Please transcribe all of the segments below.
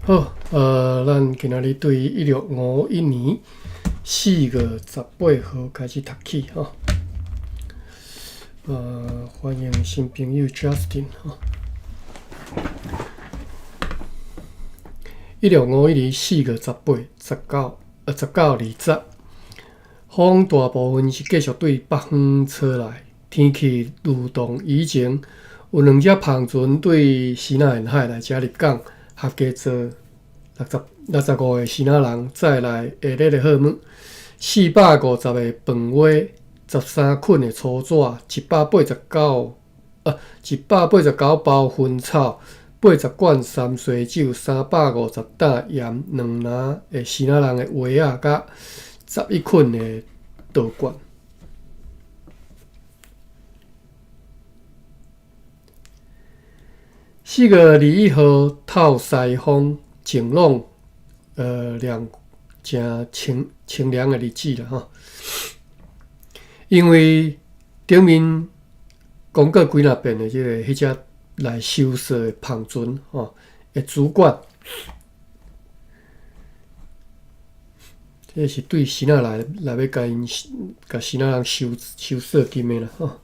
好，咱今仔日对1651年4月18号开始读起哈。欢迎新朋友 Justin 哈。1651年4月18、19、20，风大部分是继续对北方吹来，天气如同以前有2只篷船对西那沿海来遮入港。合计做65个西那人载来下日的货物，450个饭碗，13捆的粗纸，189包薰草，80罐三衰酒，350担盐，2篮的西那人的鞋仔，甲11捆的稻罐。4月21号透西风，晴朗，真清凉的日子啦哈。因为顶面讲过几若遍的迄只来收拾的篷船吼的主管，这是对西那来要甲西那人收税金的啦吼。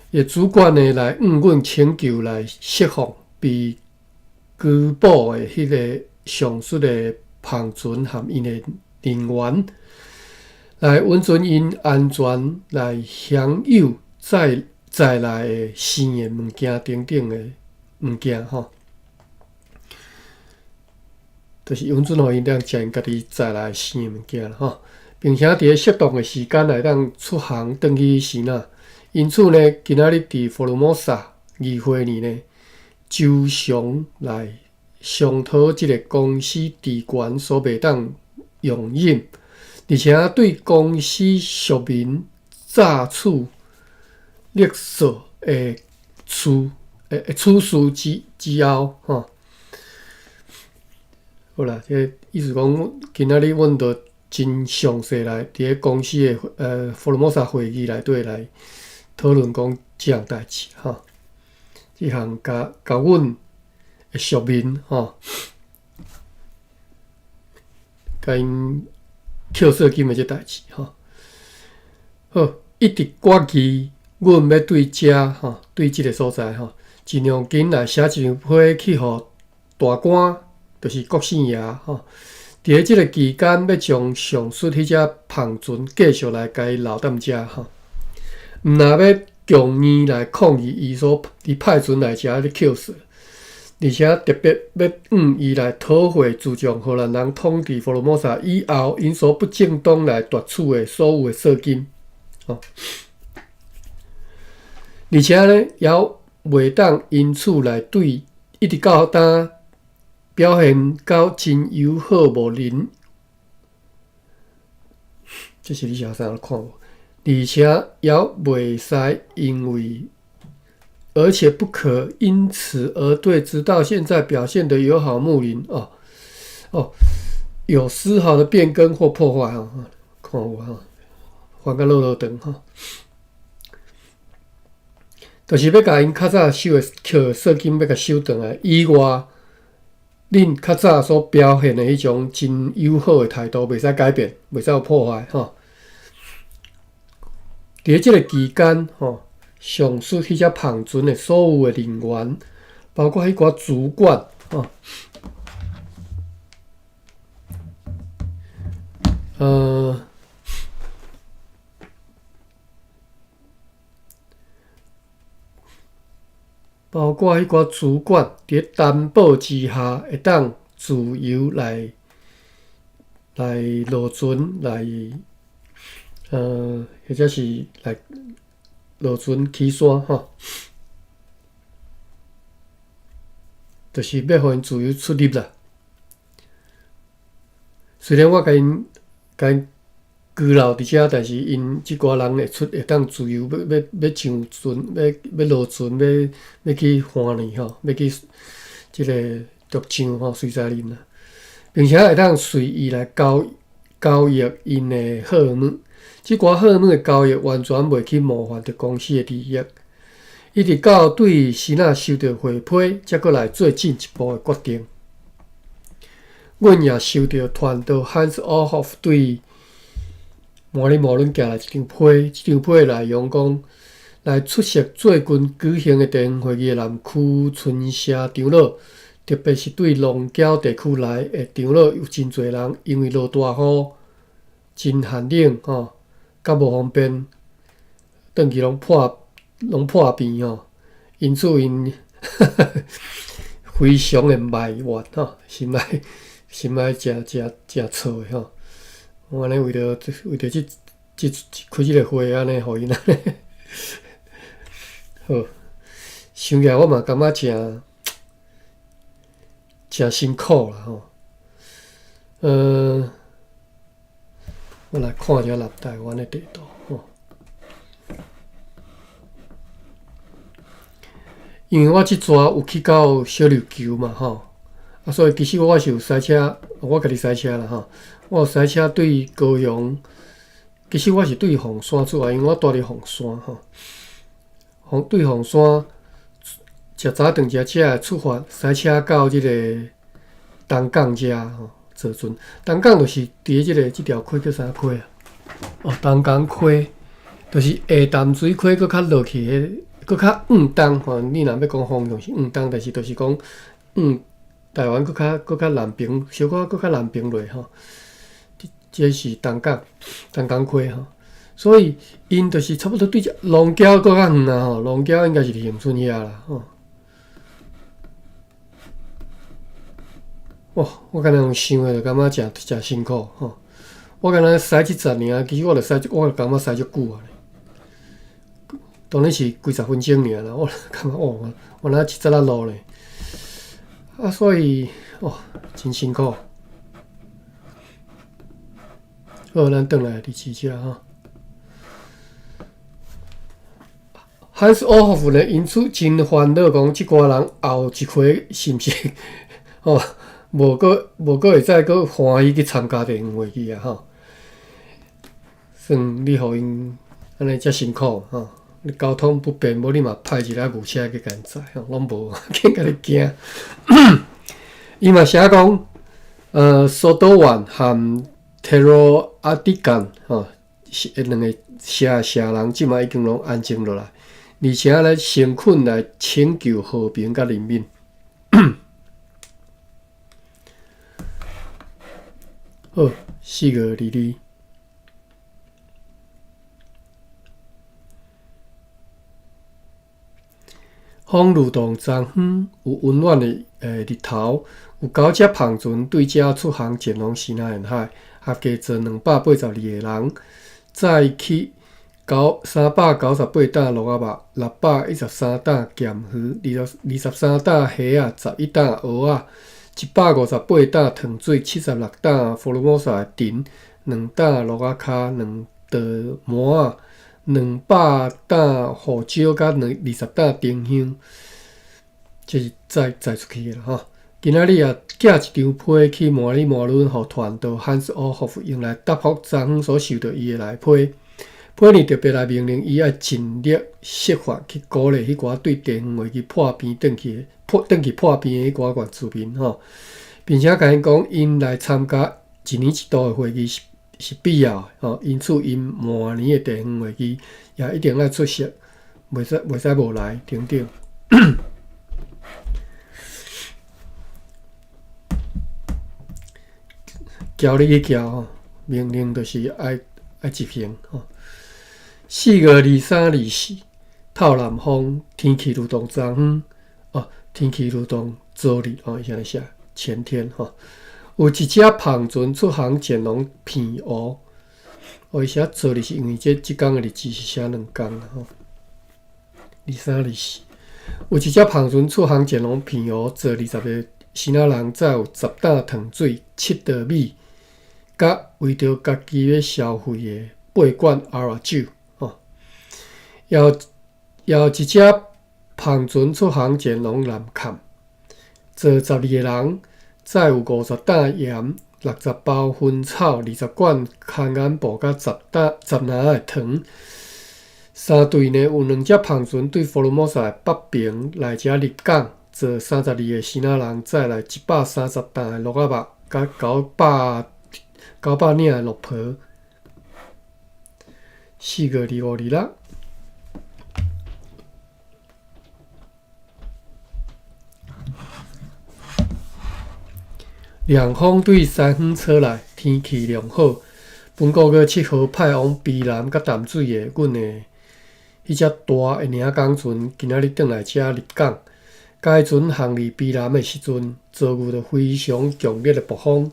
也主管呢来阮请求来释放被拘捕的迄个上述的篷船和因的人员，来稳准因安全来享有载来的生的物件等等的物件吼，就是允准互因当将因家己载来生的物件吼，并且伫适当的时间来当出航转去西那。因此呢，今仔日伫佛罗摩萨议会里呢，周详来商讨即个公司职权所袂当用忍，而且对公司属民诈取勒索的处事之后，吼。好啦，这意思讲，今仔日阮着真详细来伫咧公司的佛罗摩萨会议内底来。讨论讲即项代志吼，即项甲阮的属民吼，甲因扣税金的即代志吼。好，一直挂记，阮要对遮吼，对即个所在吼，尽量紧来写一张批去互大官，就是国姓爷吼。伫咧即个期间，要将上述迄只篷船继续来甲伊留踮遮吼。毋若要强硬来抗议伊所伫派船来遮咧扣税，而且特别要伊来讨回自从荷兰人统治佛罗摩萨以后，因所不正当来夺取的所有的税金，而且呢，也袂当因此来对一直到当表现到真友好无仁，这是你是啥看无？而且也袂使因为，而且不可因此而对直到现在表现的友好睦邻有丝毫的变更或破坏看有翻个落长就是要甲因较早收的扣税金要甲收转来，以外，恁较早所表现的迄种真友好的态度袂使改变，袂使有破坏伫即个期间，上述迄只篷船的所有的人员，包括迄寡主管，包括迄寡主管伫担保之下，会当自由来落船来。或者是来落船起山就是要互因自由出入啦。虽然我甲因拘留伫遮，但是因即寡人会当自由要上船，要落船，要去欢乐要去即个独唱随在恁啦，并且会当随意来交易因的货物。即寡货物的交易完全袂去冒犯着公司的利益，一直到对西那收到回批，才搁来做进一步的决定。阮也收到团导 Hans Orhoff 对模拟无论寄来一张批，这张批的内容讲，来出席最近举行的地方会议的南区村社长老，特别是对龙角地区内的长老有真侪人，因为落大雨、真寒冷吼，甲无方便，转去拢破病吼，因此因非常的埋怨吼，心内真臭的吼。我安尼为着开即个会安尼，互因安尼，好，想起来我嘛感觉真辛苦啦吼。我来看一下南台湾的地图吼，因为我即阵有去到小琉球嘛吼，所以其实我是有塞车，我家己塞车啦吼。我有塞车对高雄，其实我是对凤山出来，因为我住伫凤山吼。对凤山，食早顿食车出发，塞车到即个东港遮吼坐船。东港就是伫即条溪叫啥溪啊？哦，东港溪，就是下淡水溪搁较落去迄，搁较往东吼。你若要讲方向是往东，但是就是讲台湾搁较南边，小可搁较南边落吼。这是东港溪吼，所以因就是差不多对只龙角搁较远啦吼，龙角应该是伫恒春遐啦吼。哇，我敢若用想的，就感觉真辛苦吼。我敢若塞70尔，其实我就感觉塞足久啊。当然是几十分钟尔啦，我感觉我哪7仔路咧，所以真辛苦。好，咱转来第4只哈。Hans Orhoff 呢，因此真烦恼，讲即寡人后一回是毋是无会再欢喜去参加地方会议啊吼。算你互因安尼遮辛苦吼，你交通不便，无你嘛派一台牛车去甲因载吼，拢无，紧甲你惊。伊嘛写讲苏多万和Tero Adigan 吼，两个社人即马已经拢安静落来，而且咧诚恳来请求和平甲人民。好，4月22。风如同昨昏有温暖的日头，有9只篷船对遮出航前往西南沿海。合计坐282个人，载去398担鹿仔肉，613担咸鱼，23担虾啊，11担蚵仔，158担糖水，76担福尔摩沙藤，2担鹿仔骹，2道麻仔，200担胡椒，甲20担丁香，这是载出去啦吼。今仔日也寄一张批去模拟模论，互团导 Hans Orhoff 用来答复昨昏所收到伊的来批。批呢特别来命令伊要尽力设法去鼓励迄寡对地方会议破病转去破病的迄寡原住民吼，并且甲因讲，因来参加1年1度的会议是必要的吼，因此因明年的地方会议也一定要出席，袂使无来等等。交你去交吼，命令就是爱执行吼。4月23、24，透南风，天气如同昨昏天气如同昨日伊安尼写前天吼。有一只篷船出航前往平湖，伊写昨日是因为即工的日子是写2工啦吼。23、24，有一只篷船出航前往平湖，坐20个新仔人，载有10担糖水、7道米。甲为着家己要消费的8罐阿拉酒吼，要一只篷船出航前往南坎，坐12个人，载有50担盐、60包薰草、20罐康眼布，甲10篮的糖。3队呢有2只篷船对福尔摩沙的北边来遮入港，坐32个新仔人，载来130担的鹿仔肉。甲900领的落婆，4月25、26。凉风对西方吹来，天气良好。本个月7号派往卑南甲淡水的阮的迄只大的领港船，今仔日转来遮入港。该船航离卑南的时阵，遭遇着非常强烈的暴风。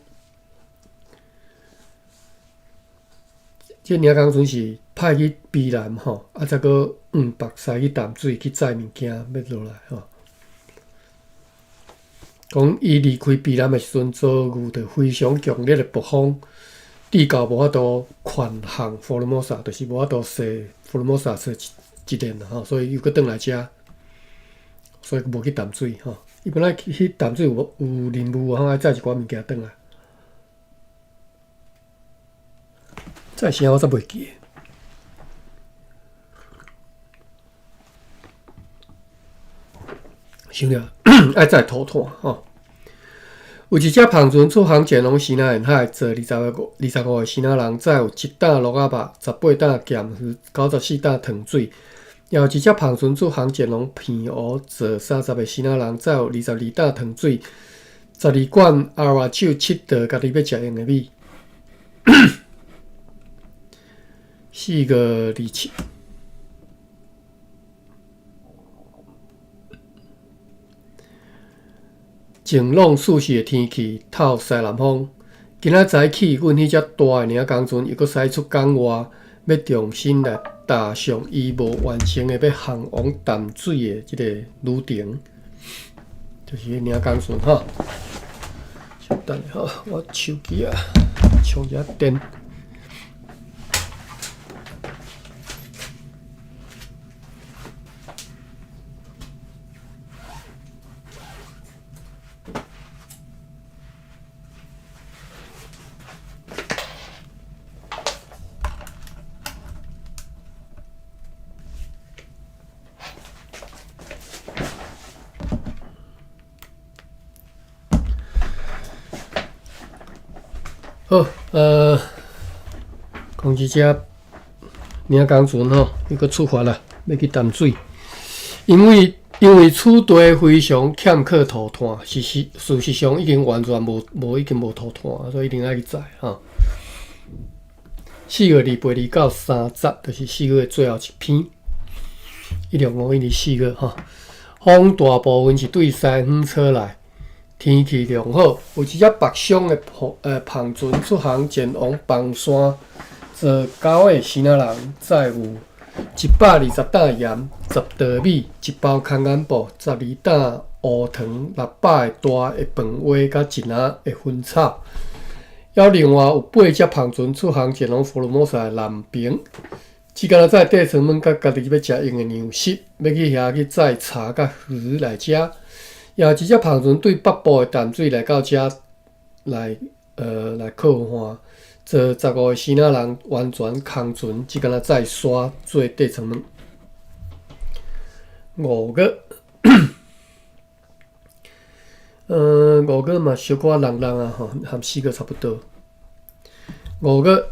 这领港船是派去卑南吼，再搁北驶去淡水去载物件要落来吼。讲伊离开卑南的时阵，遭遇着非常强烈的暴风。地到无法度款航佛罗摩萨，就是无法度坐佛罗摩萨坐一年啦吼，所以又搁转来遮，所以无去淡水吼。伊本来去淡水有任务吼，爱载一寡物件转来。载啥我则袂记。想了，爱载土炭吼。有一只篷船出航前往西南沿海，坐25个西南人，载有1担鹿仔肉、18担咸鱼、94担糖水；也有一只篷船出航前往片湖，坐30个西南人，载有22担糖水、12罐阿瓦酒7道，家己要食用的米。4月27。晴朗舒适的天气，透西南风。今仔早起，阮迄只大的领港船又搁驶出港外，要重新来踏上伊无完成的要航往淡水的即个旅程，就是迄领港船哈。稍等哈，我手机啊，充一下电。好，讲即只领港船吼，又搁出发啦，要去淡水。因为此地非常欠缺土炭，事实上已经完全无土炭，所以一定要去载吼。4月28、29、30，就是4月最后一篇。1652、4月吼，风大部分是对西方吹来。天气良好，有一只北上的篷船出航前往房山，坐9个西南人，载有120担盐、10袋米、1包空眼布、12担乌糖、600个大的饭碗，甲1篮的薰草。还另外有8只篷船出航前往佛罗摩萨的南边，即敢若载地层门甲家己要食用的粮食，要去遐去载茶甲鱼来食。也有一只篷船对北部的淡水来到遮来靠岸，坐15个西南人完全空船，只敢若载沙做地层门。5月5月嘛小可冷啊吼，和4月差不多。5月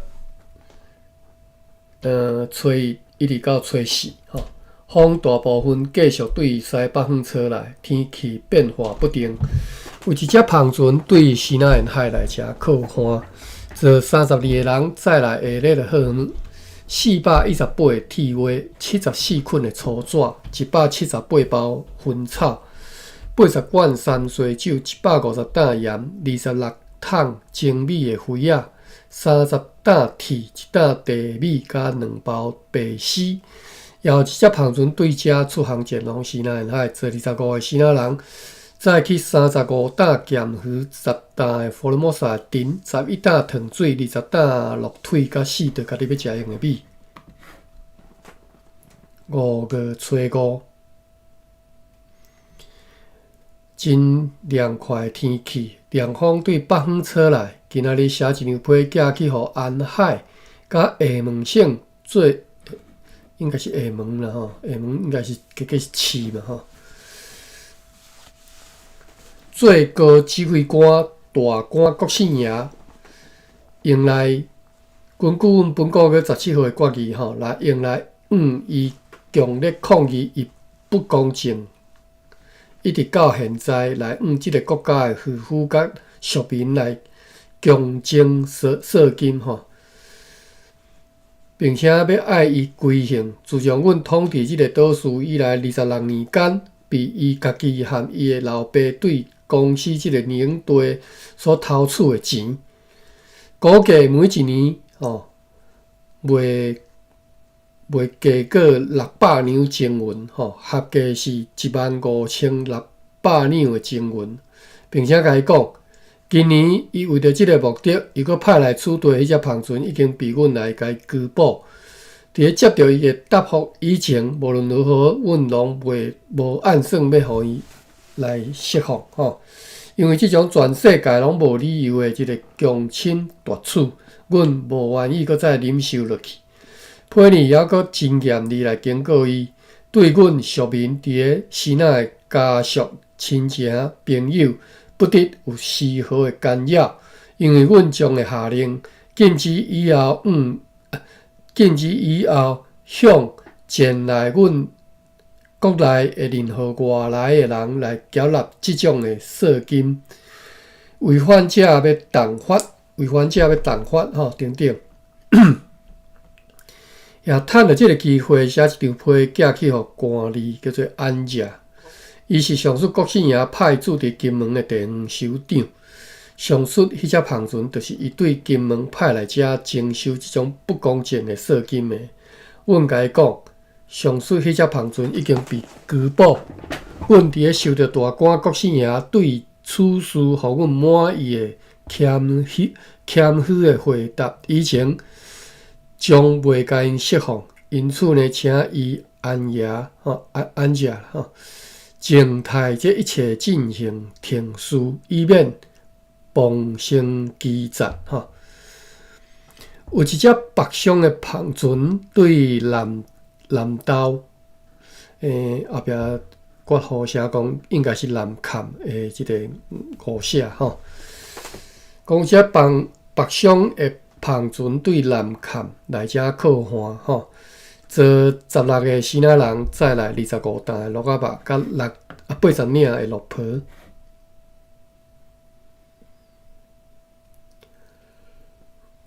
初1一直到初4吼。风大部分继续对西北方吹来，天气变化不定。有一只篷船对西南沿海来遮靠岸，坐32个人，载来下日的货物：418个铁袜、74捆的粗纸、178包薰草、80罐山水酒、150担盐、26桶精米的灰仔、30担铁、1担地米，加2包白丝。也有一只篷船对遮出航前往西南沿海，坐25个西南人，载去35担咸鱼、10担的佛罗摩萨丁、11担糖水、20担鹿腿，甲4袋家己要食用的米。5月初5，真凉快的天气，凉风对北方吹来。今仔日写一张批寄去互安海，甲厦门省做。应该是厦门啦吼，厦门应该是个市嘛吼。最高指挥官大官国姓爷用来根据阮本国月17号的决议来用来伊强烈抗议伊不公正，一直到现在来即个国家的渔夫甲俗民来强征税金并且要爱伊归刑。自从阮统治即个岛屿以来26年间，被伊家己和伊的老爸对公司即个领地所偷取的钱，估计每一年袂价过600两情元合计是15600两的情元，并且甲伊讲，今年伊为着即个目的，伊阁派来处罚迄只帆船已经被阮来甲伊拘捕。伫咧接到伊的答复以前，无论如何，阮拢无按算要互伊来释放因为即种全世界拢无理由的即个强侵夺取，阮无愿意阁再忍受落去。批呢还阁真严厉来警告伊，对阮俗民伫咧西南的家属、亲情、朋友，不得有丝毫的干扰，因为阮将会下令禁止以后向前来阮国内的任何外来的人来缴纳即种的税金，违反者要重罚等等。也趁着即个机会写一张批寄去互官吏，叫做安家。伊是上述国姓爷派驻伫金门的地方首长。上述迄只帆船，就是伊对金门派来遮征收即种不公正的税金的。阮甲伊讲，上述迄只帆船已经被拘捕。阮伫咧收到大官国姓爷对此事互阮满意的谦虚的回答以前，将袂甲因释放。因此呢，请伊安家静态这一切进行停事，以免傍生其责有一只北上的帆船对南投后壁括号写讲应该是南坎的即个误写讲这北上的帆船对南坎来遮靠岸坐16个西南人载来25担的鹿仔肉，甲80领的鹿皮。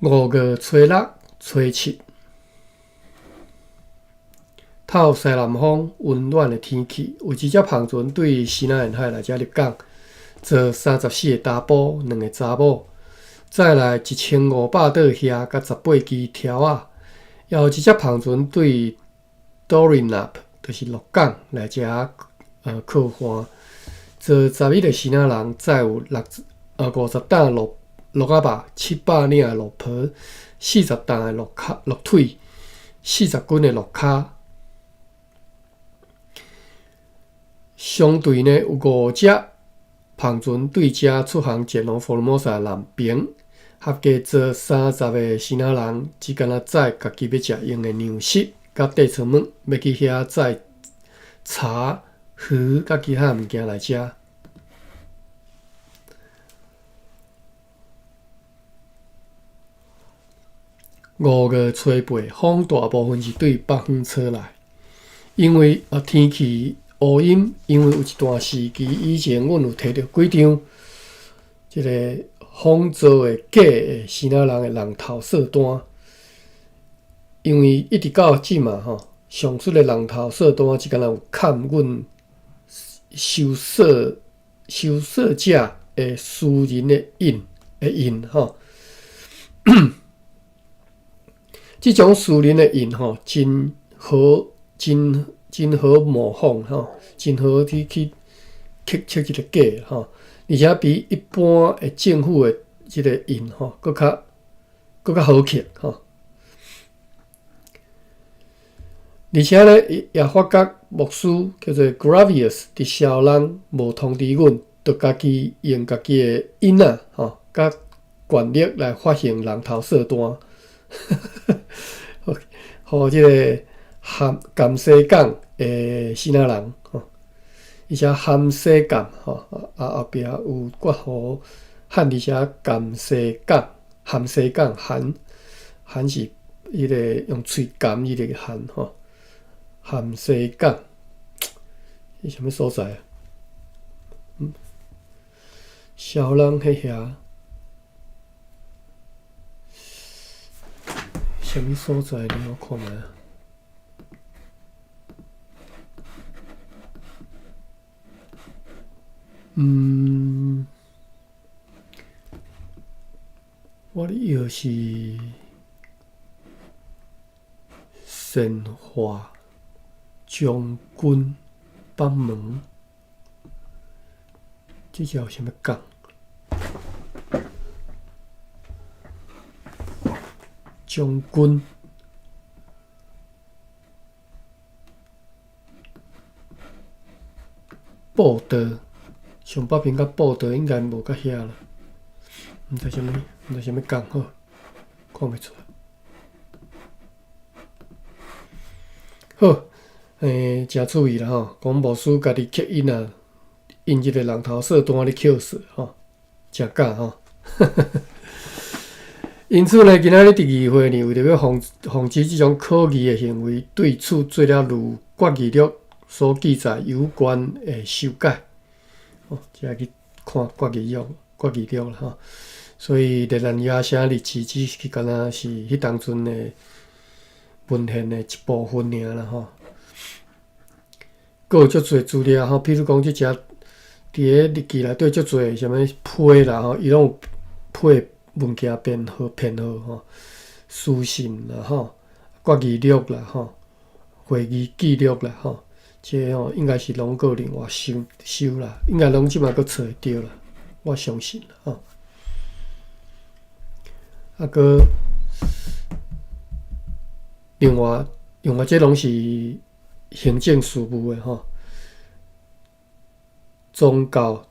5月初6、初7，透西南风，温暖的天气，有一只帆船对西南沿海来遮入港，坐34个查甫，2个查某，载来1500袋虾，甲18支条仔。也有一只帆船对 Dorinap， 就是鹿港来遮靠岸，坐11个西南人，载有50担鹿仔肉、700领的鹿皮、40担的鹿腿、40斤的鹿骹。相对呢，有5只帆船对遮出航前往福尔摩沙南边。合计坐30个西南人，只敢若载家己要食用的粮食，甲地藏物，要去遐载茶、鱼，甲其他物件来食。5月初8，风大部分是对北方吹来，因为天气乌阴，因为有一段时期以前，阮有摕到几张即个仿造的假的西南人的人头税单，因为一直到即嘛上述的人头税单即敢若有砍阮收税者的私人的印即种私人的印真好模仿真好去刻这个假而且比一般的政府的即个印搁较好刻而且呢，也发觉牧师叫做 Gravius 伫小人无通知阮，就家己用家己的印甲权力来发行人头税单，互即个甘西港的西南人而且含西港后壁有括号汉字写含西港，含西港含是迄个用喙含迄个含吼，含西港，是啥物所在啊？小人迄遐，啥物所在呢？我看下。我的药是神话将军帮忙，这叫什么港？将军。报道，上北边甲报道应该无甲遐啦，毋知啥物讲好，看袂出来。好，真趣味啦吼！讲牧师家己刻印啊，印一个人头色单咧扣色吼，真假吼。因此呢，今仔日第二回呢，为着要防止这种可疑的行为，对此做了如国语录所记载有关的修改。即去看国语录啦吼。所以历咱野写日志只是敢若是迄当阵的文献的一部分尔啦吼。佫有足侪资料吼，比如讲即只伫个日记内底足侪啥物批啦吼，伊拢有批物件编号吼，书信啦吼，国语录啦吼，会议记录啦吼，这吼应该是拢个另外收啦，应该拢即摆佫找会着啦，我相信啦吼。佫另外这拢是行政事务的吼。宗教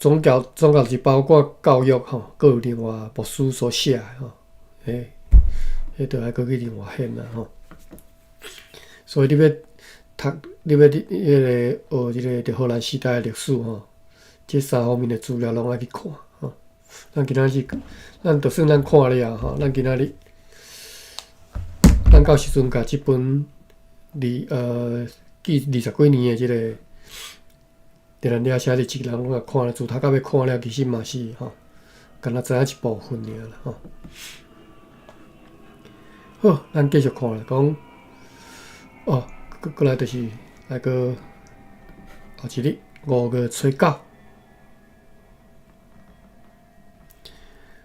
是包括教育吼，佫有另外牧师所写的吼，迄着还佫去另外显啦吼。所以你要读，你要迄个学即个荷兰时代的历史吼，这三方面的资料拢爱去看吼。咱今仔日，咱就算咱看了吼，咱今仔日，咱到时阵甲即本记20几年的即个。伫咱遐写日记，人拢也看了，自头到尾看了，其实嘛是吼，敢若知影一部分尔啦吼。好，咱继续看啦，讲过来就是来个后一日5月初9，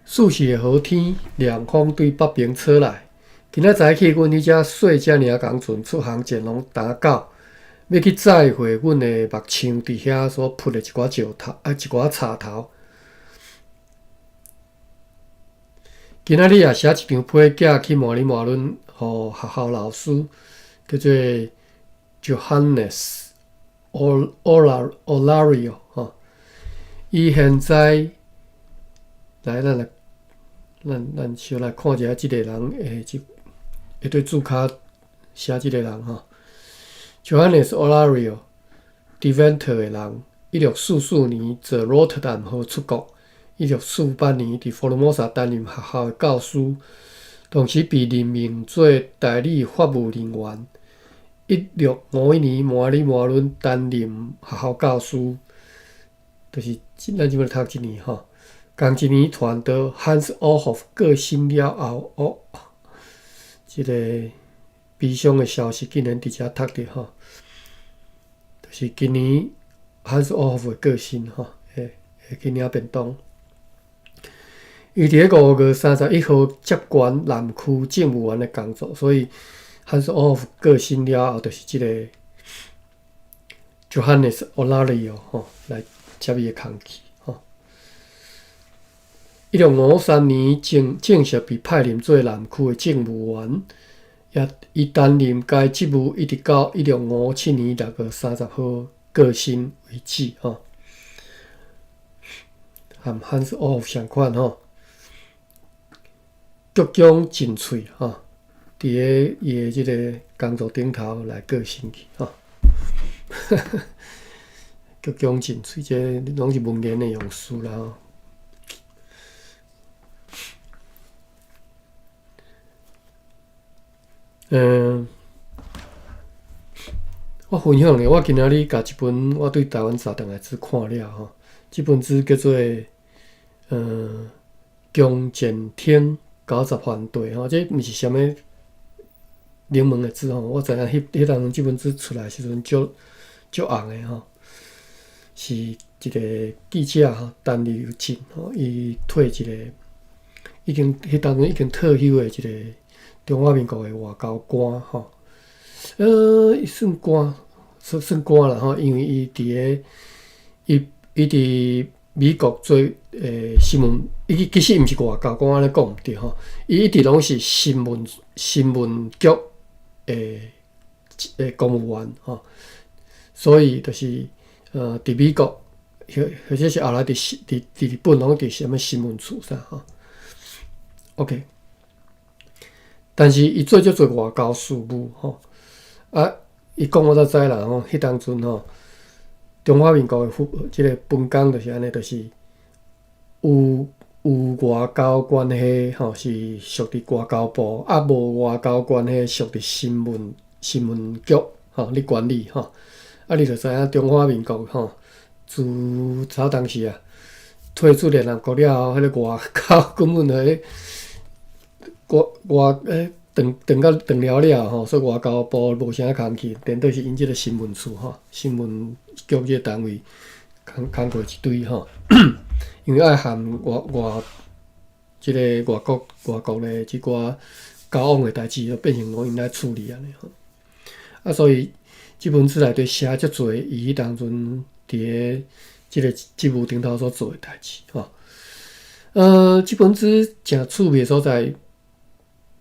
暑时的好天，凉风对北边吹来。今仔早起，阮迄只细只尔工船出航前拢打到。要去载回阮的目枪伫遐所扑的一寡石头一寡插头。今仔日也写一张批假去麻里麻伦，互学校老师叫做 Johannes Olario 吼。伊现在来，咱小来看一下即个人会对注脚写即个人吼。Johannes Olario Deventer 的人，1644年在罗特丹河出国，1648年伫佛罗摩萨担任学校的教师，同时被任命做代理法务人员。1651年麻里麻伦担任学校教师，就是咱即摆读一年吼。同一年传到 Hans Ohoff 过身了后，即个悲伤的消息竟然伫遮读着吼，就是今年Hans Ohoff的过身吼，会去领便当。伊伫个5月31号接管南区政务员的工作，所以Hans Ohoff过身了后，就是即个 Johannes Olario 吼来接伊的空去吼。1653年正式被派任做南区的政务员。伊担任该职务一直到1657年6月30号过身为止吼。和Hans Ohoff相款吼，鞠躬尽瘁吼，伫个伊的即个工作顶头来过身去吼。鞠躬尽瘁，这拢是文言的用词啦吼。我分享咧，我今仔日甲一本我对台湾三顿的书看了吼，这本书叫做龚建天90反对吼，这毋是啥物冷门的字吼，我知影迄当这本书出来时阵足红的吼，是一个记者吼，陈立进吼，伊退一个迄当阵已经退休的一个中华民国的外交官吼，算官算官啦吼，因为伊伫美国做新闻，伊其实毋是外交官，安尼讲毋对吼，伊一直拢是新闻局公务员吼，所以就是伫美国，或者是后来伫日本拢伫什么新闻处啥吼 ，OK。但是伊做足侪外交事务吼，伊讲我才知啦吼，迄当阵吼，中华民国的即个分工就是安尼，就是有外交关系吼，是属伫外交部，无外交关系属伫新闻局吼，你管理吼，你就知影中华民国吼，自当时退出联合国了后，迄个外交根本断了吼，所以外交部无啥空去，连倒是因即个新闻处吼，新闻局即个单位空过一堆吼，因为爱含即个外国的即寡交往的代志，就变成拢因来处理安尼吼。所以即本书内底写足侪伊迄当阵伫即个职务顶头所做的代志吼。即本书诚趣味所在。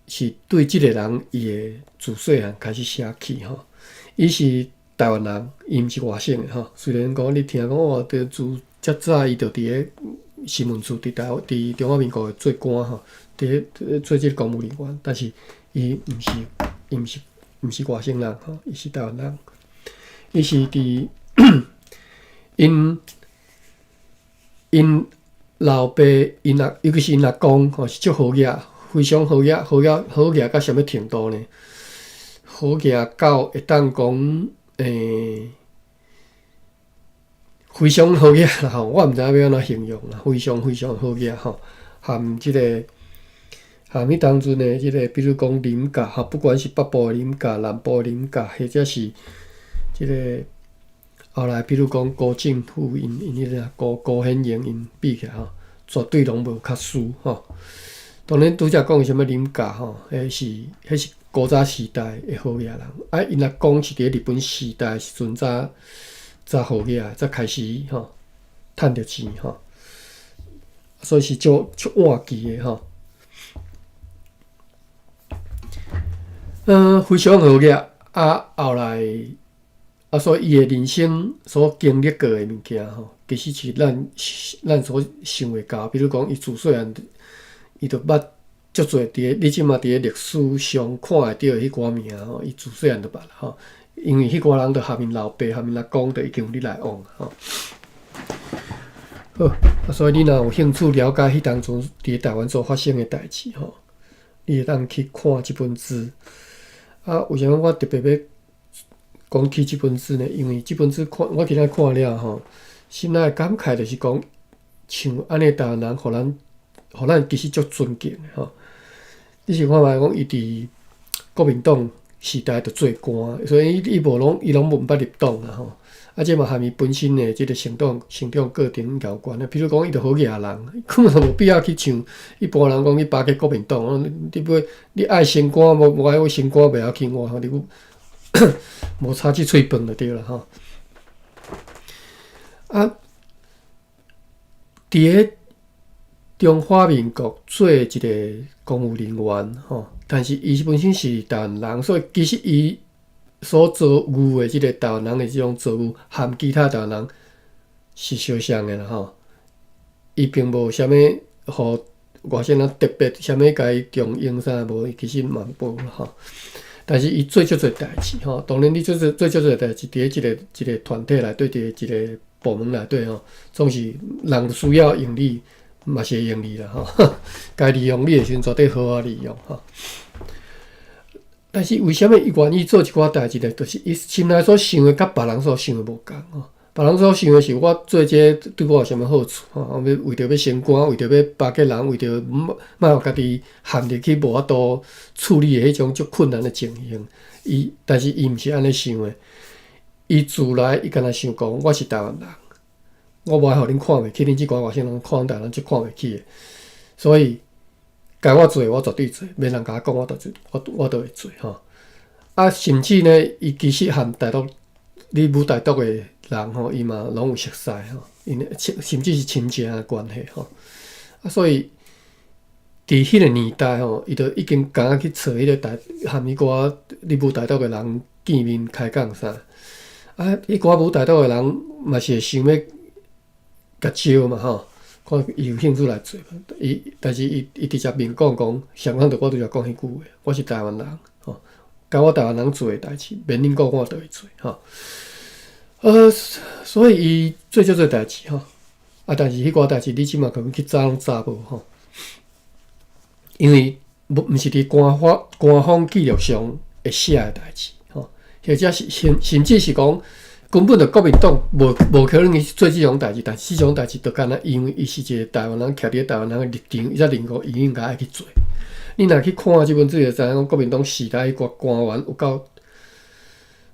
是对即个人伊的自细汉开始写起吼，伊是台湾人，伊毋是外省的吼。虽然讲你听讲哦，自遮早伊就伫咧新闻处伫中华民国做官吼，伫做即个公务人员，但是伊毋是外省人吼，伊是台湾人，伊是伫因老爸尤其是因阿公吼是足好野。非常好野到什么程度呢？好野到会当讲非常好野啦吼，我毋知影要安怎形容啦，非常好野吼，含即个迄当阵的即个，比如讲林家吼，不管是北部的林家、南部的林家，或者是即个后来，比如讲高政府因迄个高显英因比起来吼，绝对拢无较输吼。当然，拄则讲什么林家吼，迄是古早时代的好野人。因阿公是伫日本时代时阵早好野，才开始吼趁着钱吼，所以是足晏记的吼。非常好野后来所以伊的人生所经历过的物件吼，其实是咱所想袂到。比如讲，伊自细汉。伊就捌足侪你即马伫咧历史上看会到迄寡名吼，伊自细汉就捌啦吼，因为迄寡人就含因老爸、含因阿公，就已经有你来往吼。好，所以你若有兴趣了解迄当中伫台湾所发生的代志吼，你会当去看即本书。为什么我特别要讲起即本书呢？因为即本书我今仔看了吼，心内感慨就是讲，像安尼台湾人，互咱其实足尊敬的吼。你是看觅讲，伊伫国民党时代就做官，所以伊拢无捌入党啦吼。这嘛含伊本身的即个成长过程有关的。比如讲，伊就好野人，根本就无必要去像一般人讲去巴结国民党。你爱升官，无爱我升官袂要紧，我吼你无差去喙饭就对啦吼。伫咧中华民国做一个公务人员吼，但是伊本身是台湾人，所以其实伊所做务的即个台湾人的即种做务，和其他台湾人是相像的啦吼。伊并无啥物互外省人特别啥物甲伊重用啥无，其实嘛无啦吼。但是伊做足侪代志吼，当然你做足侪代志，伫一个团体内底，伫一个部门内底吼，总是人需要用你。嘛是会用你啦吼，该利用你的时阵绝对好好利用吼。但是为什么伊愿意做一寡代志咧？就是伊心内所想的，甲别人所想的无共吼。别人所想的是我做这对我有啥物好处吼？为着要升官，为着要巴结人，为着莫互家己陷入去无法度处理的迄种足困难的情形。但是伊毋是安尼想的。伊自来，伊敢若想讲，我是台湾人，我无爱互恁看袂起，恁即寡外省人看台湾人就看袂起的。所以，该我做我绝对做，免人甲我讲，我都会做吼。甚至呢，伊其实含大陆，你母大陆的人吼，伊嘛拢有熟识吼，甚至是亲情的关系吼。所以，伫迄个年代吼，伊就已经敢去找迄个含迄寡你母大陆的人见面开讲啥。迄寡无大陆的人嘛是会想要甲招嘛吼，看伊有兴趣来做。但是伊直接明讲，上港着我拄则讲迄句话，我是台湾人吼，甲我台湾人做诶代志，免恁讲我都会做吼。所以伊做代志吼，但是迄寡代志你即马可能去查拢查无吼，因为毋是伫官方记录上会写诶代志。或者是甚至是讲，根本就国民党无可能去做即种代志，但是即种代志就干那，因为伊是一个台湾人，徛伫台湾人的立场，伊才认为伊应该爱去做。你若去看即本书，就知影讲国民党时代迄寡官员有够，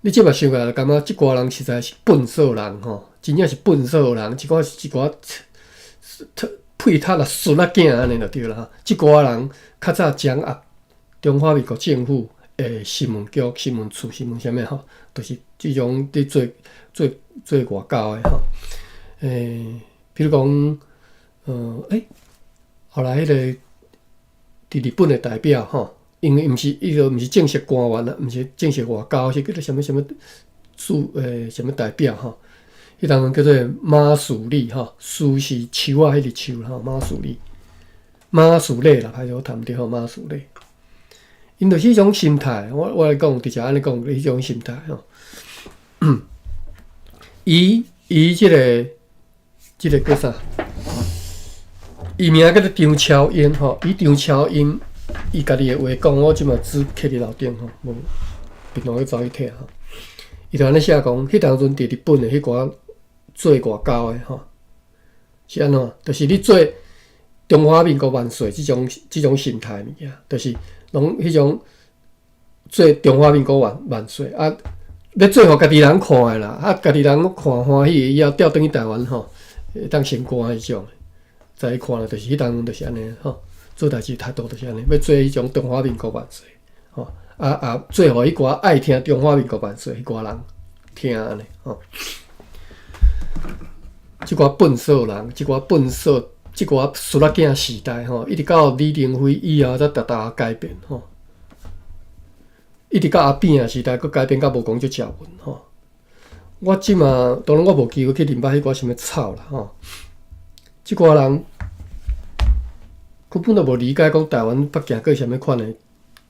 你即摆想起来，感觉即寡人实在是笨手人吼，真正是笨手人，一寡配塔啦、孙仔囝安尼就对啦。即寡人较早掌握中华民国政府。新闻局、新闻处、新闻啥物吼，就是即种伫做外交的吼。比如讲，后来迄个伫日本的代表吼，因为伊就毋是正式官员啦，毋是正式外交，是叫做啥物啥物代表吼。迄人叫做马树理吼，树是树啊，迄个树吼，马树理啦，歹势我谈得好马树理。因着迄种心态，我来讲，直接安尼讲，迄种心态吼。伊即个叫啥？伊名叫做张超英吼。伊张超英，伊家己的话讲，我即马只刻伫楼顶吼，无平常去走去睇吼。伊就安尼写讲，迄当阵伫日本的迄寡做外交的吼，是安怎？就是你做中华民国万岁即种心态物件，就是。拢迄种做中华民国万岁要做互家己人看诶啦，家己人看欢喜，以后调转去台湾吼，会当升官迄种，再看啦，就是迄当阵就是安尼吼，做代志态度就是安尼，要做迄种中华民国万岁吼，做互迄寡爱听中华民国万岁迄寡人听安尼吼，即寡笨手人，即寡孙仔囝时代吼，一直到李登辉以后才大改变吼，一直到阿扁时代，佫改变到无讲足正文吼。我即马当然我无机会去认捌迄寡啥物草啦吼，即寡人根本就无理解讲台湾北京过啥物款的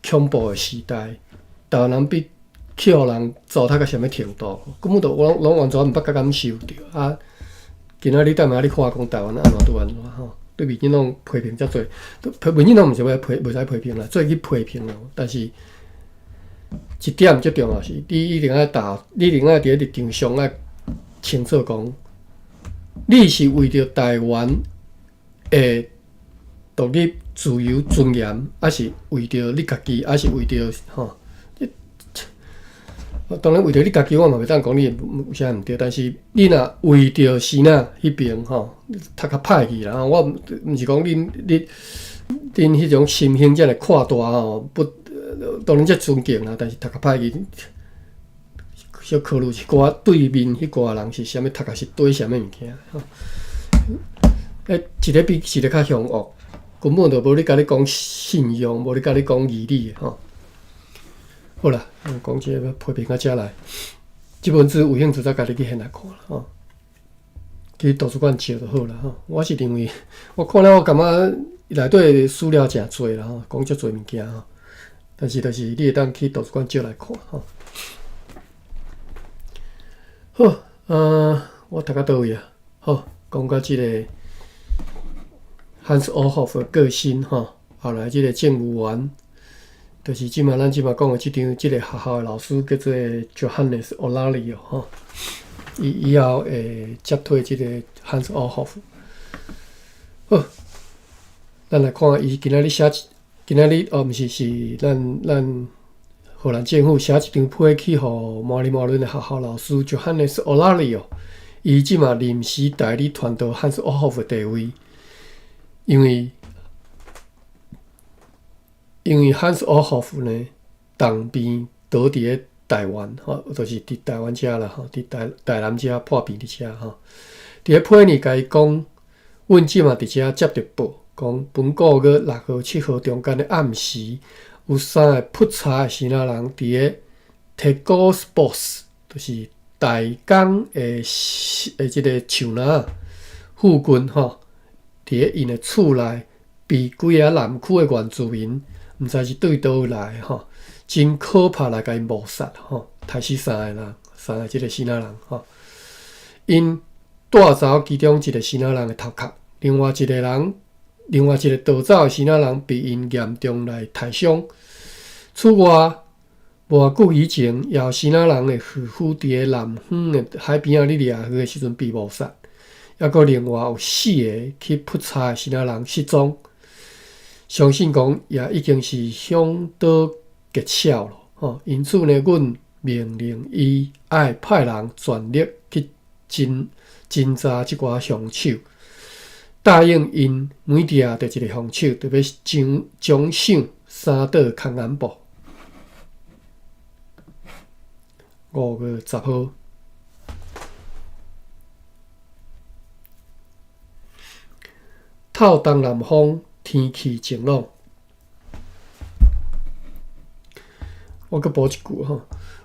恐怖的时代，台湾人被去互人糟蹋到啥物程度，根本就拢完全毋捌感受着今仔日等下你看讲台湾安怎拄安怎吼，对民进党批评遮多，民进党毋是要无使批评啦，做去批评咯。但是一点最重要是，你一定爱伫咧立场上爱清楚讲，你是为着台湾的独立、自由、尊严，还是为着你家己，还是为着吼？当然为着你家己，我嘛袂当讲你有啥毋对，但是你若为着是哪迄边吼，读较歹去啦。我毋是讲恁迄种心胸遮尔宽大吼，当然遮尊敬啦，但是读较歹去，小考虑一寡对面迄寡人是啥物读甲是对啥物物件吼。一个比一个较凶恶，根本就无咧甲你讲信用，无咧甲你讲义理吼。好啦，讲这个批评到遮来，这本书有兴趣再家己去现来看啦吼，去图书馆借就好啦吼。我是认为，我看了我感觉内底资料诚多啦吼，讲足多物件吼。但是就是你会当去图书馆借来看吼。好，我读到倒位啊？好，讲到这个Hans Osthoff的个性吼，后来这个政务员。就是咱即马讲的即个学校的老师叫做 Johannes Olario 吼，以后会接替即个 Hans Ohoff。好，咱来看伊今仔日毋是咱荷兰政府写一张批去互马里伦的学校老师 Johannes Olario， 伊即马临时代理传到 Hans Ohoff 的地位，因为 Hans Ohoff 呢，当兵倒伫咧台湾，就是伫台湾遮啦，伫台南遮破病伫遮吼。伫咧批呢，甲伊讲，阮即马伫遮接到报，讲本个月6号、7号中间的暗时，有3个扑查的新仔人伫咧 Tego Sports， 就是台港的即个树林附近伫咧因的厝内，被几个南区的原住民，毋知是对倒来真可怕来甲因谋杀杀死3个即个新仔人因带走其中一个新仔人的头壳，另外一个逃走的新仔人被因严重来杀伤。此外，无久以前，也有新仔人的渔夫伫咧南方的海边咧掠鱼的时阵被谋杀，抑阁另外有4个去扑查的新仔人失踪。相信讲也已经是向导结晓了因此呢，阮命令伊爱派人全力去侦查即寡凶手，答应因每抓到一个凶手，就要奖赏3岛空安部。5月10号，透东南风，天气晴朗。我阁补一句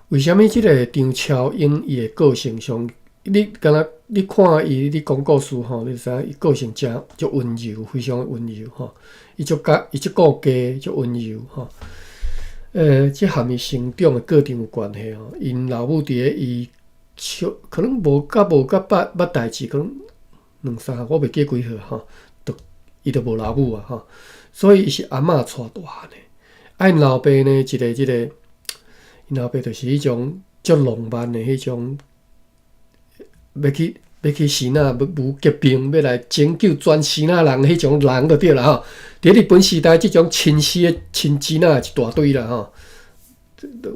为什么即个张超英伊的个性上，你看伊咧讲故事你知影伊个性足温柔，非常温柔伊足顾家，足温柔这含伊成长的过程有关系因老母伫咧伊可能无甲捌代志，可能2、3项，我袂记几号伊就无老母啊所以伊是阿嬷带大呢。因老爸呢，因老爸就是迄种足浪漫的迄种，要去死那无结冰，要来拯救全死那人迄种人就对啦伫日本时代，即种亲死的亲姊仔一大堆啦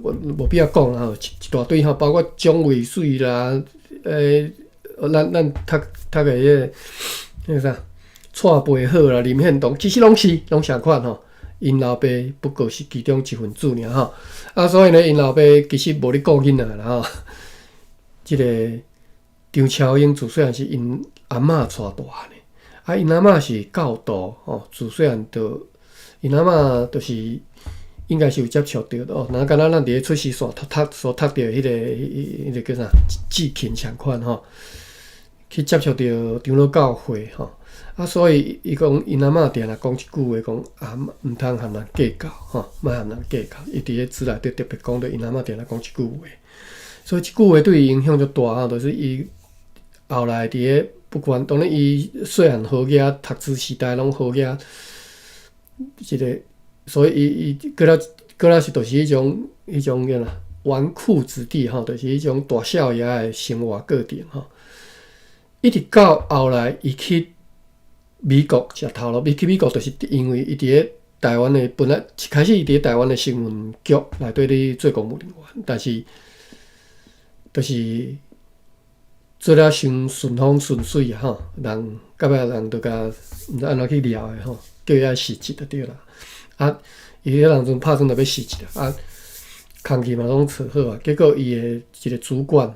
我无必要讲一大堆包括蒋渭水啦，咱读个迄个啥，蔡培好啦，林献堂，其实拢相款因老爸不过是其中一份子尔所以呢，因老爸其实无咧顾囡仔啦即个张超英自细汉是因阿嬷带大呢，因阿嬷是教导自细汉就因阿嬷就是应该是有接触到若敢若咱伫咧出世所读到迄个叫啥志勤相款去接触到长老教会所以伊讲因阿嬷定来讲一句话，讲毋通和人计较莫和人计较。伊伫咧字内底特别讲到因阿嬷定来讲一句话，所以即句话对伊影响足大就是伊后来伫咧不管，当然伊细汉好囝，读书时代拢好囝，所以伊过来是就是迄种叫啥纨绔子弟就是迄种大少爷的生活过程一直到后来伊去美国食头路，去美国就是因为伊伫咧台湾的本来一开始伊伫咧台湾的新闻局内底咧做公务人员，但是就是做了伤顺风顺水人到尾人就甲毋知安怎去撩的叫伊爱辞职就对啦伊迄人阵拍算就要辞职空气嘛拢找好结果伊的一个主管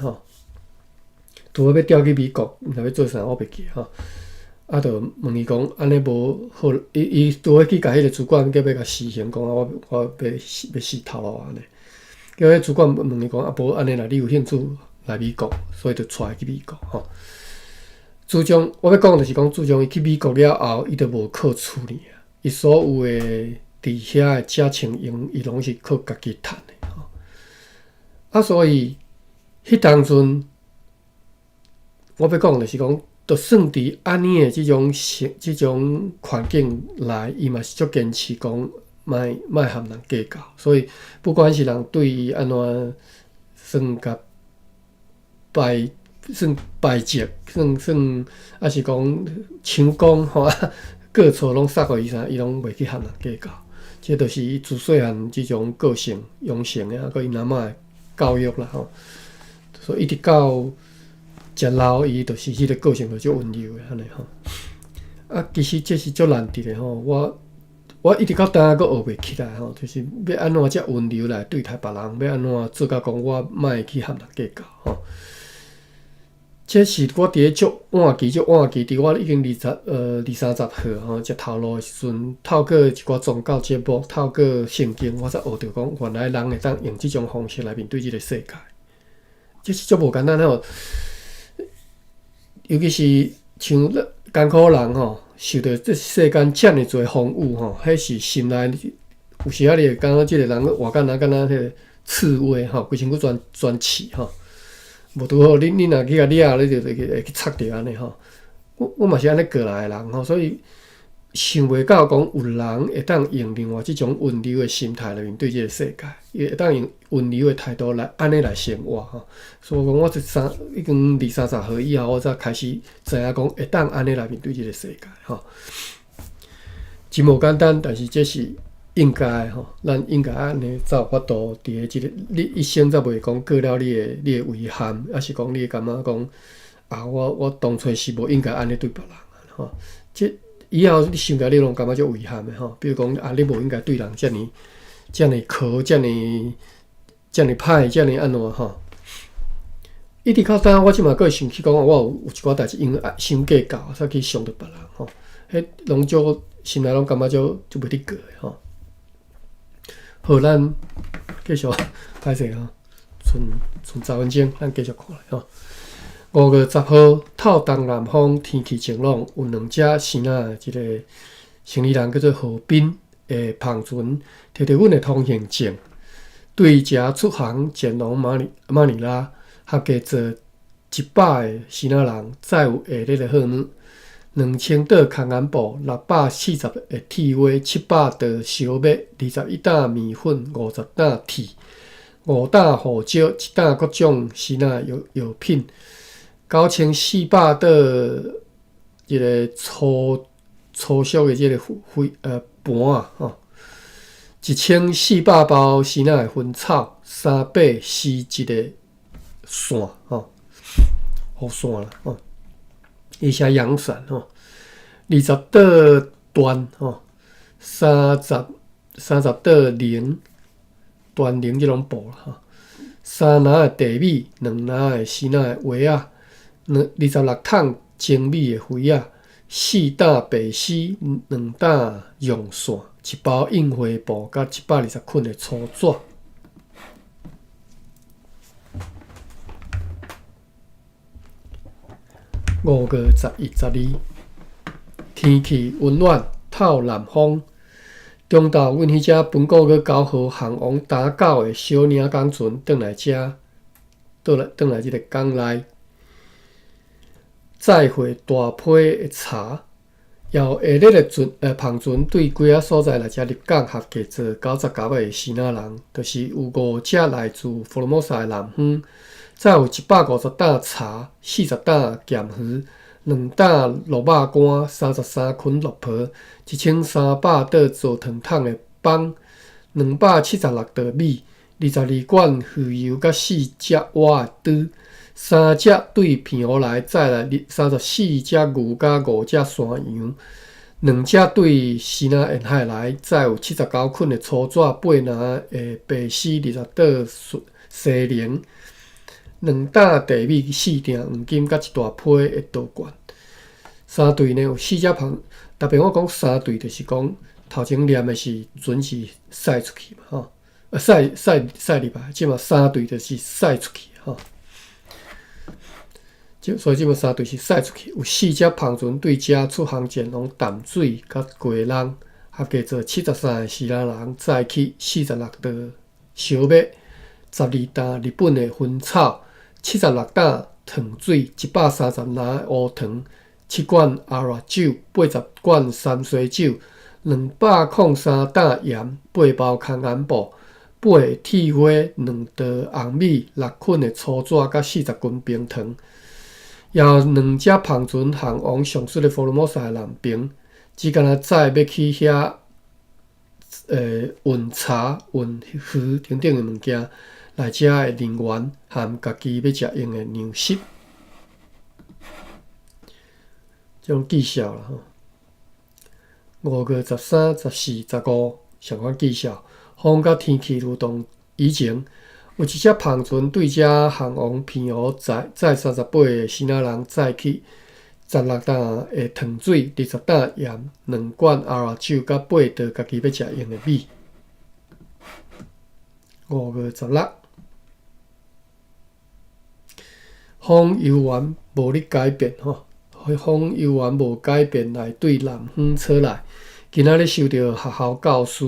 拄好要调去美国，毋知要做啥，我袂记就问伊讲安尼无好，伊拄好去甲迄个主管叫要甲实行，讲我要死头路安尼。叫迄主管问伊讲无安尼啦，你有兴趣来美国，所以就带伊去美国自从我要讲就是讲，自从伊去美国了后，伊就无靠厝呢伊所有的伫遐的家庭用，伊拢是靠家己趁的所以迄当阵我要讲就是讲。就算伫安尼的即种环境内，伊嘛是足坚持讲，卖和人计较。所以不管是人对伊安怎算甲败绩，算还是讲成功吼，过错拢撒互伊啥，伊拢袂去和人计较。这就是伊自细汉即种个性养成的，佮因阿嬷的教育啦吼。所以一直到食老，伊就是迄个个性就足温柔的安尼吼。啊，其实这是足难得的吼，我一直到当个学袂起来吼，就是要安怎遮温柔来对待别人，要安怎做到讲我莫去和人计较吼。这是我伫咧足晚期，伫我已经20-30岁吼，食头路的时阵，透过一寡宗教节目，透过圣经，我才学着讲，原来人会当用即种方式来面对即个世界。这是足无简单吼，尤其是像艰苦人吼，受到这世间遮尔侪风雨吼，迄是心内有时啊，你会感觉即个人活甲若迄个刺猬吼，规身躯全刺吼。无拄好，你若去甲掠，你就会去插着安尼吼。我嘛是安尼过来的人吼，所以想袂到讲有人会当用另外即种温柔的心态来面对即个世界，伊会当用温柔的态度来安尼来生活吼。所以讲，我已经20-30岁以后，我才开始知影讲会当安尼来面对即个世界吼。真无简单，但是这是应该吼，咱应该安尼才有法度伫个即个你一生才袂讲过了你的遗憾，还是讲你感觉讲啊，我当初是无应该安尼对别人吼。即以后你想起来，你拢感觉足遗憾的吼。比如讲啊，你无应该对人遮尔苛、遮尔歹、遮尔安怎吼。一直到当我即马个想起讲，我有一寡代志因伤计较，才去伤着别人吼。迄拢足心内拢感觉足袂得过的吼。好，咱继续歹势吼，剩10分钟，咱继续看咧吼。5月10号，透东南风，天气晴朗，有2只生仔，一个生理人叫做何斌的旁船，摕着阮的通行证，对遮出航前往马尼拉，合计坐100个生仔人，载有下列的货物：2000袋空安布，640个铁袜，700袋烧麦，21担面粉，50担铁，5担胡椒，1担各种生仔药品，9400袋一个粗俗的即个盘啊吼，1400包生仔的薰草，341个线吼，雨伞啦吼。一些阳伞吼，20袋緞吼，30袋绫，緞绫即种布啦吼，3篮的地米，2篮的生仔的袜仔，26桶精米的灰仔，4担白丝，2担用线，1包印花布，甲120捆的粗纸。5月11、12，天气温暖，透南风。中昼，阮迄只本国去9号航王打狗的小领港船转来即个港内，载回大批的茶。由下日的篷船对几个所在来遮入港，合计做99个生仔人，就是有5只来自佛罗摩萨的男方。再有150担茶，40担咸鱼，2担萝卜干，33捆肉皮，1300袋做糖桶的棒，276袋米，22罐鱼油，甲4只碗的刀，3只对片湖来，再来34只牛，甲5只山羊，2只对生仔沿海来，再有79捆的粗纸，8篮的白丝，20袋西莲。2担地米，4锭黄金，甲1大批的刀管。3队呢有4只篷，特别我讲3队，就是讲头前念的是船是驶出去嘛吼，驶入来，即嘛3队就是驶出去吼。所以即嘛3队是驶出去，有4只篷船对遮出航前往淡水甲鸡笼，合计做73个生仔人，载去46袋烧麦，12担日本的薰草。76担糖水，130篮乌糖，7罐阿拉酒，80罐山水酒203担盐，8包空眼布，8铁花，2袋红米，6捆的粗纸，甲40斤冰糖。也有2只芳船航往上水的福尔摩沙南边，只敢若载要去遐，运茶、运鱼等等的物件，来遮的人员和家己要食用的粮食，这种记效啦吼。5月13、14、15相关记效，风甲天气如同以前。有一只芳船对遮航往偏湖载38个新仔人载去16担的糖水、20担盐、2罐阿拉酒，甲8袋家己要食用的米。5月16，风游员无咧改变吼，风游员无改变来对南方车来。今仔日收到学校教师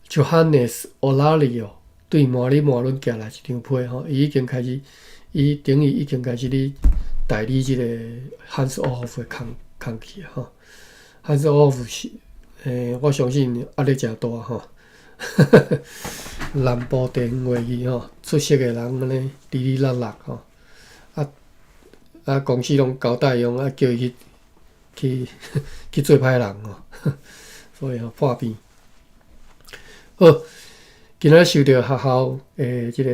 Johannes Olario。对满里满轮寄来一张批吼，伊已经开始，伊等于已经开始咧代理即个汉斯奥夫的工去啊吼。汉斯奥夫是，我相信压力诚大吼。南部地方话语吼，出色的人安尼哩啦啦吼，公司拢交代用叫伊去做歹人吼，所以破病。好。今仔收到学校即个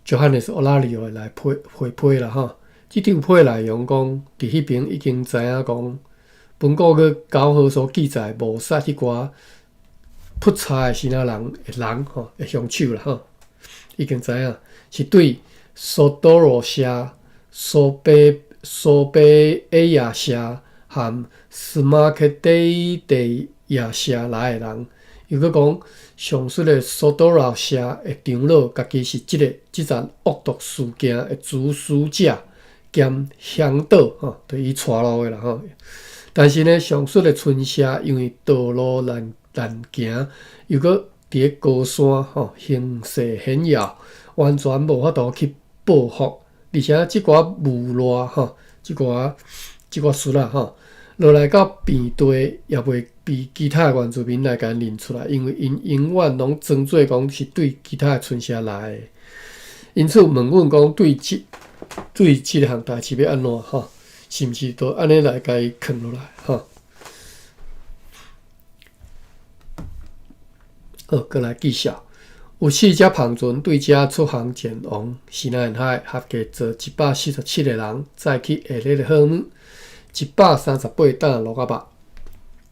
Johannes Olario 来回批啦吼，即张批内容讲，伫迄边已經知影講，本個月9號所記載無殺迄寡撲差的新仔人吼，會凶手啦吼，已經知影是對索多羅社、索貝埃亞社和斯馬克地亞社來的人。又閣講，上述的索多羅社的長老，家己是即陣惡毒事件的主使者兼向導吼，就伊帶路的啦吼。但是呢，上述的村社因為道路難行，又閣佇咧高山吼，形勢險要，完全無法度去報復，而且即寡無賴吼，即寡事啦吼。落来到平地，也袂被其他原住民来甲认出来，因为因永远拢装作讲是对其他村社来的。因此问阮讲，对即个项代志要安怎吼？是毋是都安尼来甲伊藏落来吼？好，过来记下，有4只帆船对遮出航前往西南沿海，合计坐147个人，载去下日的好物。138担鹿仔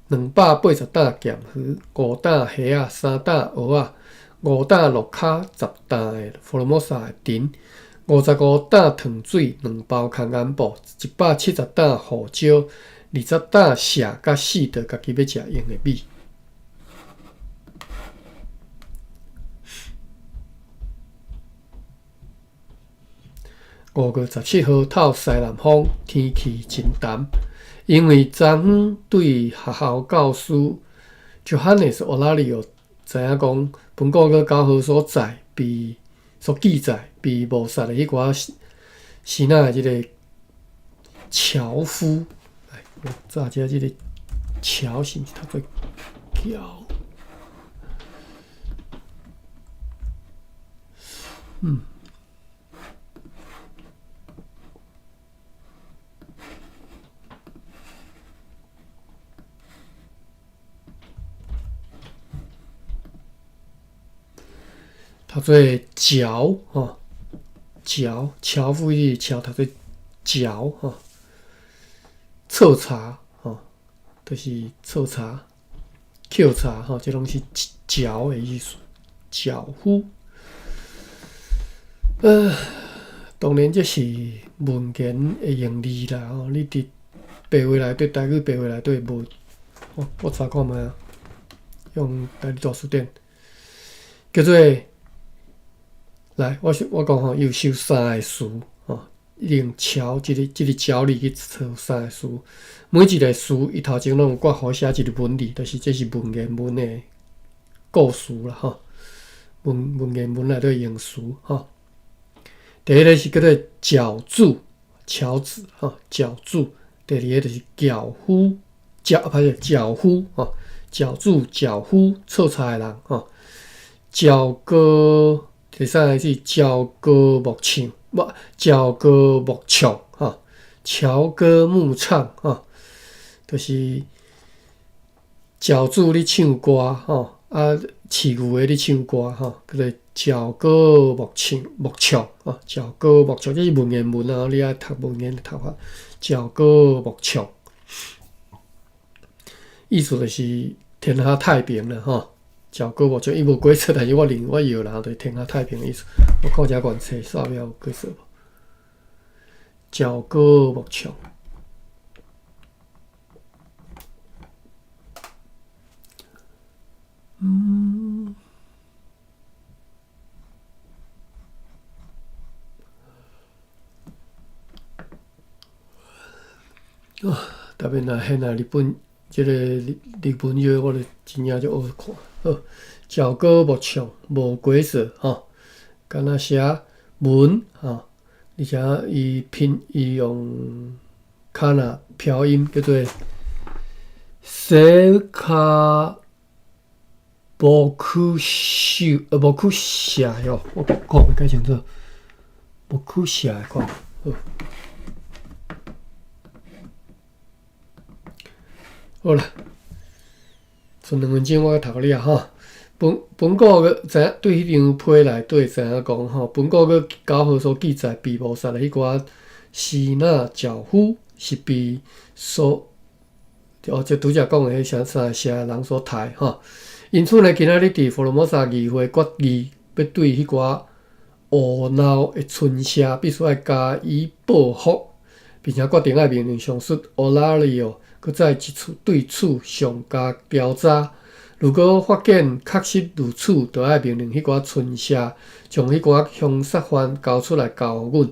肉，280担咸鱼，5担虾啊，3担蚵仔，5担鹿卡，10担的福尔摩沙的丁，55担糖水，2包空眼布，170担胡椒，20担蟹甲4袋家己要食用的米。5月17號透西南風，天氣真淡。因為昨昏對學校教師 Johannes Olario 知影講，本個月9號所記載被謀殺的迄寡是那即個樵夫。我查下即個樵是毋是讀做樵？读做嚼吼，樵夫伊樵读做嚼吼，臭茶吼，就是臭茶、抾茶吼，这拢是嚼的意思。樵夫，当然这是文言的用字啦吼，你伫白话内底，台语白话内底无，我查看觅啊，用台语大词典叫做。来，我讲吼，有收3个词吼，用樵即个樵字去抽3个词，每一个词伊头前拢有括号写一个文字，就是这是文言文的构词啦吼，文言文内底用词吼。第一个是叫做饺子，樵子吼，饺子；第二个就是轎夫，脚夫吼，脚主、脚夫做菜的人吼，脚歌第三个是脚歌木唱，脚歌木唱吼，桥歌木唱吼，就是脚主咧唱歌吼，啊，饲牛的咧唱歌吼，叫做脚歌木唱吼，脚歌木唱，这是文言文啊，你爱读文言的读法，脚歌木唱。意思就是天下太平了吼，鸟歌木唱，伊无规则，但是我摇啦，就是天下太平的意思。我看一下原册上面有规则无？鸟歌木唱，特别若现日本。即个日文约我就真正就学看。好，鸟歌木唱无规则吼，敢若写文吼，而且伊用卡那飘音叫做セカボクシボクシャ哟，我看袂解清楚，ボクシャ看好。好啦，剩2分钟我读了吼。本稿知对迄张批内底知影讲吼，本稿个9号所记载被谋杀的迄寡希纳教夫是被即拄则讲的迄啥人所杀吼。因此呢，今仔日伫佛罗摩萨议会决议要对迄寡胡闹的村社必须要加以报复，并且决定要命令上述欧拉里奥。搁再一次对此上加调查，如果发现确实如此，就要命令迄寡村社将迄寡凶杀犯交出来交互阮。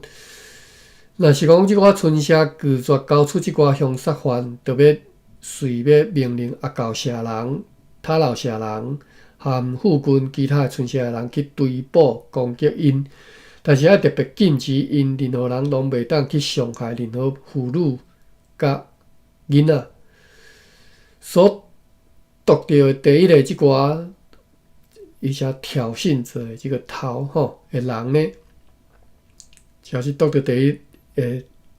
若是讲即寡村社拒绝交出即寡凶杀犯，就要随要命令阿狗社人、塔老社人和附近其他村社的人去追捕攻击因，但是要特别禁止因任何人拢袂当去伤害任何妇女甲囡仔所读到的第一个即寡，伊些挑衅者的即个头吼的人呢，就是读到第一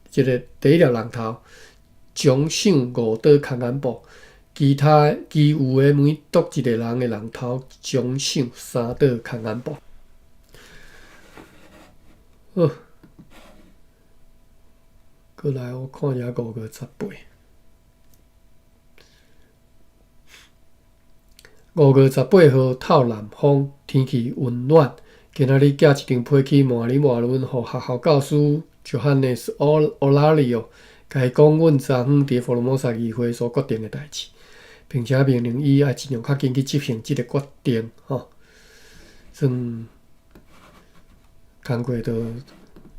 即个第一粒人头，将赏5刀空眼布，其余的每读一个人的人头，将赏3刀空眼布。好，过来我看一下5月18。5月18号透南风，天气温暖。今仔日寄一张批去麻里马伦，互学校教师 Johannes Olario， 甲伊讲阮昨昏伫佛罗摩萨议会所决定的代志，并且命令伊要尽量较紧去执行即个决定。吼，算工课就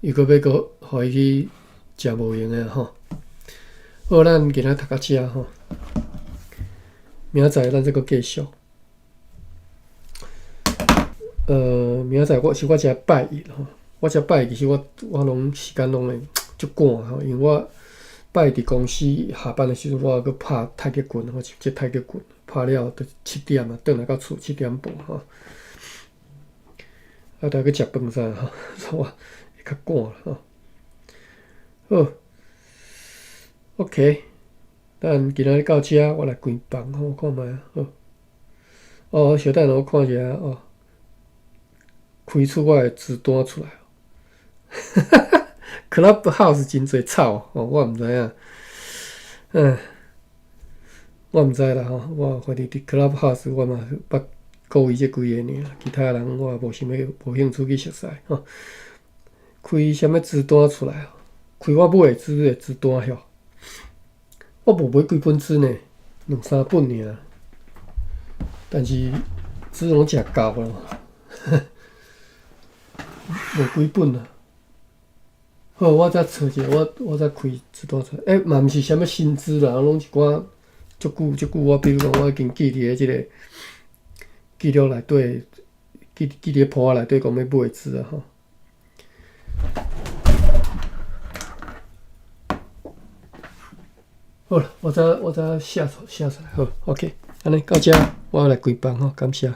又搁要搁互伊去食无用的吼。好，咱今仔读到遮吼，明仔载咱再搁继续。明仔载我遮拜一吼，我遮拜其实我拢时间拢会足赶吼，因为我拜伫公司下班的时阵，我搁拍太极拳吼，即太极拳拍了就7点啊，转来到厝7点半吼，啊，再去食饭啥吼，所以我会较赶啦吼。好 ，OK， 咱今仔到遮，我来关房吼，看觅啊，好。哦，小等我看一下哦。开出我的字单出来，Clubhouse 真侪草哦，我毋知影，我毋知啦吼，我反正伫 Clubhouse 我嘛捌顾伊这几个尔，其他人我也无兴趣去熟悉吼。开啥物字单出来哦？开我买的纸的字单哟，我无买几本纸呢，2-3本尔，但是纸拢食够了。无几本啊！好，我再找一个，我再开一段出来。嘛毋是啥物新知啦，拢一寡足久。我比如讲，我已经记伫即个记录内底，记伫簿仔内底讲要买字啊吼。好了，我再下出来，好，OK，安尼到这，我来归饭吼，感谢。